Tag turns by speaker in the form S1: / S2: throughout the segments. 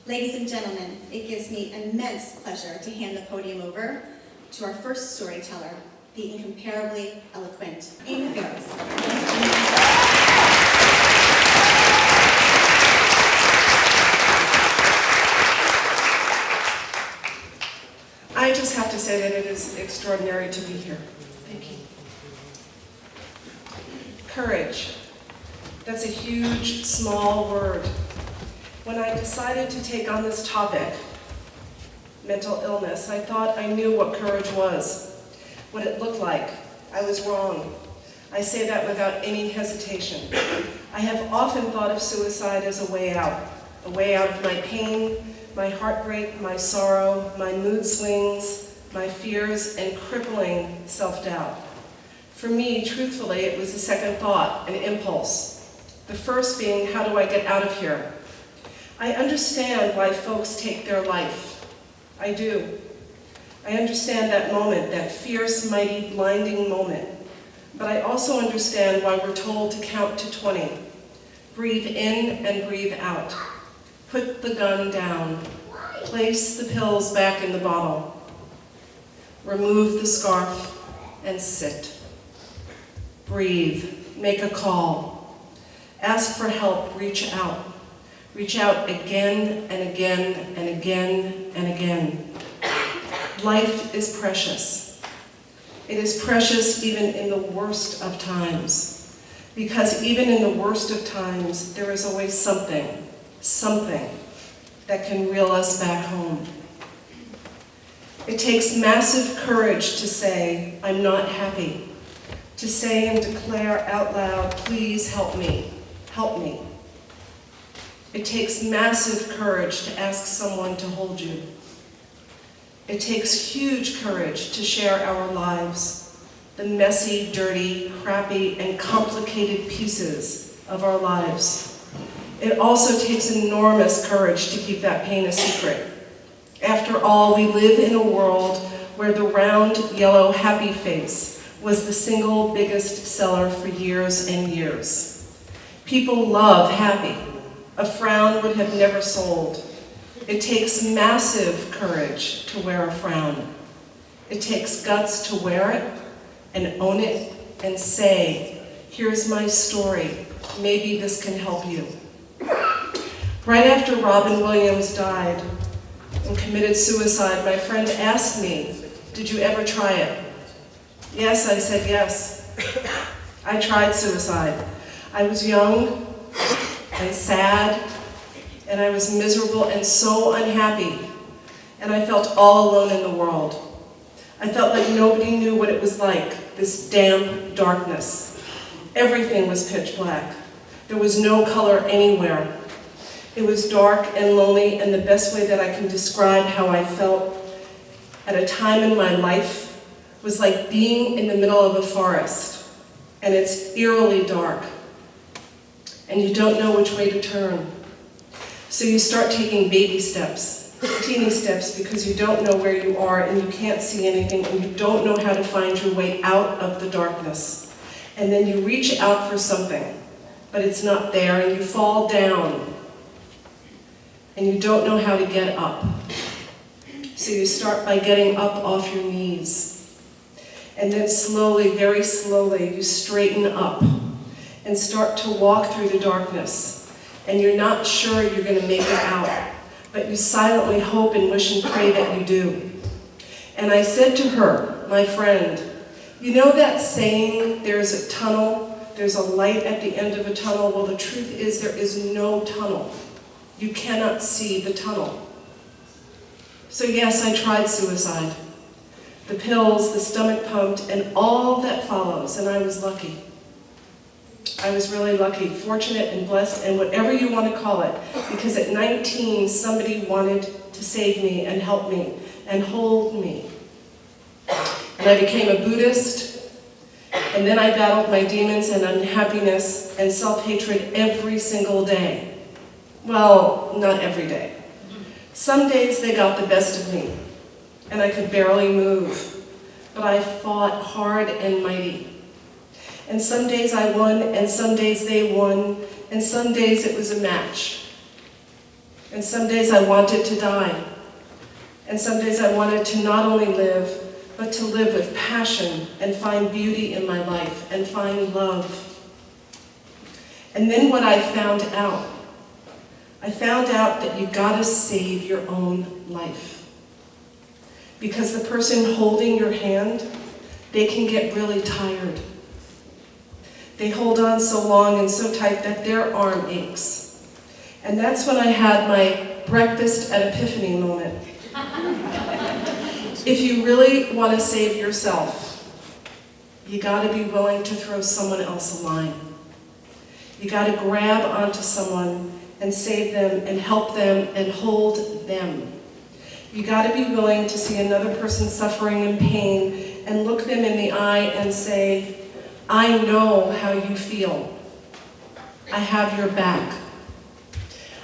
S1: Ladies and gentlemen, it gives me immense pleasure to hand the podium over to our first storyteller, the incomparably eloquent Amy Ferris.
S2: I just have to say that it is extraordinary to be here. Thank you. Courage. That's a huge, small word. When I decided to take on this topic, mental illness, I thought I knew what courage was, what it looked like. I was wrong. I say that without any hesitation. I have often thought of suicide as a way out of my pain, my heartbreak, my sorrow, my mood swings, my fears, and crippling self-doubt. For me, truthfully, it was a second thought, an impulse. The first being, how do I get out of here? I understand why folks take their life. I do. I understand that moment, that fierce, mighty, blinding moment. But I also understand why we're told to count to 20. Breathe in and breathe out. Put the gun down. Place the pills back in the bottle. Remove the scarf and sit. Breathe. Make a call. Ask for help. Reach out. Reach out again and again and again and again. Life is precious. It is precious even in the worst of times. Because even in the worst of times, there is always something that can reel us back home. It takes massive courage to say, I'm not happy. To say and declare out loud, please help me, help me. It takes massive courage to ask someone to hold you. It takes huge courage to share our lives, the messy, dirty, crappy, and complicated pieces of our lives. It also takes enormous courage to keep that pain a secret. After all, we live in a world where the round, yellow, happy face was the single biggest seller for years and years. People love happy. A frown would have never sold. It takes massive courage to wear a frown. It takes guts to wear it and own it and say, here's my story. Maybe this can help you. Right after Robin Williams died and committed suicide, my friend asked me, did you ever try it? Yes, I said yes. I tried suicide. I was young and sad, and I was miserable and so unhappy, and I felt all alone in the world. I felt like nobody knew what it was like, this damp darkness. Everything was pitch black. There was no color anywhere. It was dark and lonely, and the best way that I can describe how I felt at a time in my life was like being in the middle of a forest, and it's eerily dark, and you don't know which way to turn. So you start taking baby steps, teeny steps, because you don't know where you are, and you can't see anything, and you don't know how to find your way out of the darkness. And then you reach out for something, but it's not there, and you fall down, and you don't know how to get up. So you start by getting up off your knees. And then slowly, very slowly, you straighten up and start to walk through the darkness. And you're not sure you're going to make it out, but you silently hope and wish and pray that you do. And I said to her, my friend, you know that saying, there's a tunnel, there's a light at the end of a tunnel? Well, the truth is there is no tunnel. You cannot see the tunnel. So yes, I tried suicide. The pills, the stomach pumped, and all that follows, and I was lucky. I was really lucky, fortunate and blessed, and whatever you want to call it, because at 19, somebody wanted to save me and help me and hold me. And I became a Buddhist, and then I battled my demons and unhappiness and self-hatred every single day. Well, not every day. Some days they got the best of me, and I could barely move, but I fought hard and mighty. And some days I won, and some days they won, and some days it was a match. And some days I wanted to die. And some days I wanted to not only live, but to live with passion and find beauty in my life and find love. And then what I found out that you gotta save your own life. Because the person holding your hand, they can get really tired. They hold on so long and so tight that their arm aches. And that's when I had my breakfast at Epiphany moment. If you really want to save yourself, you got to be willing to throw someone else a line. You got to grab onto someone and save them and help them and hold them. You got to be willing to see another person suffering in pain and look them in the eye and say, I know how you feel. I have your back.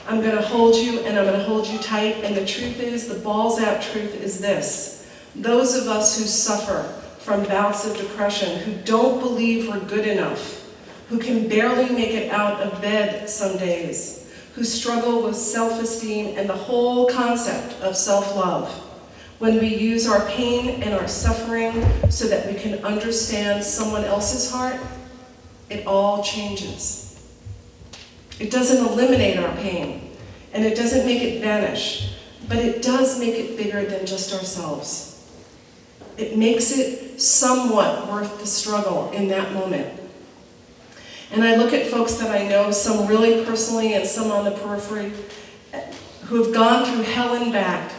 S2: I'm going to hold you, and I'm going to hold you tight, and the truth is, the balls out truth is this. Those of us who suffer from bouts of depression, who don't believe we're good enough, who can barely make it out of bed some days, who struggle with self-esteem and the whole concept of self-love, when we use our pain and our suffering so that we can understand someone else's heart, it all changes. It doesn't eliminate our pain, and it doesn't make it vanish, but it does make it bigger than just ourselves. It makes it somewhat worth the struggle in that moment. And I look at folks that I know, some really personally and some on the periphery, who have gone through hell and back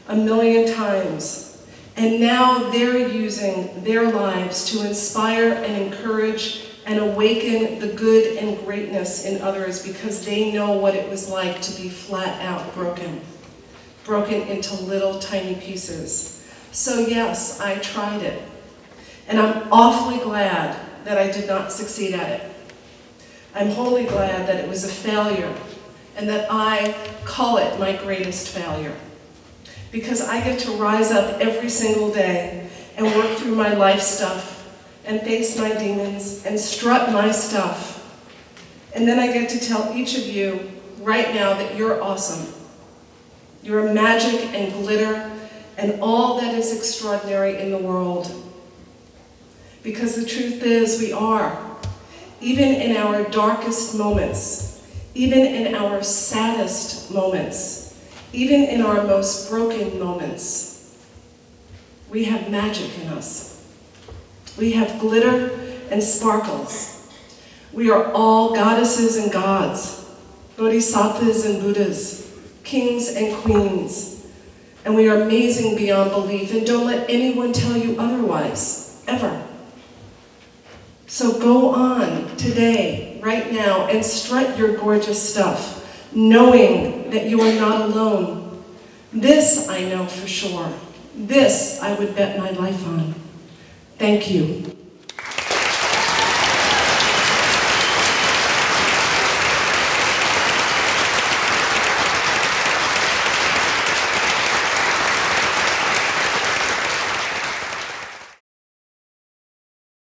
S2: 1,000,000 times, and now they're using their lives to inspire and encourage and awaken the good and greatness in others because they know what it was like to be flat out broken into little tiny pieces. So yes, I tried it, and I'm awfully glad that I did not succeed at it. I'm wholly glad that it was a failure and that I call it my greatest failure, because I get to rise up every single day and work through my life stuff and face my demons and strut my stuff. And then I get to tell each of you right now that you're awesome. You're magic and glitter and all that is extraordinary in the world. Because the truth is, we are. Even in our darkest moments, even in our saddest moments, even in our most broken moments, we have magic in us. We have glitter and sparkles. We are all goddesses and gods, bodhisattvas and Buddhas, kings and queens, and we are amazing beyond belief, and don't let anyone tell you otherwise, ever. So go on today, right now, and strut your gorgeous stuff, knowing that you are not alone. This I know for sure. This I would bet my life on. Thank you.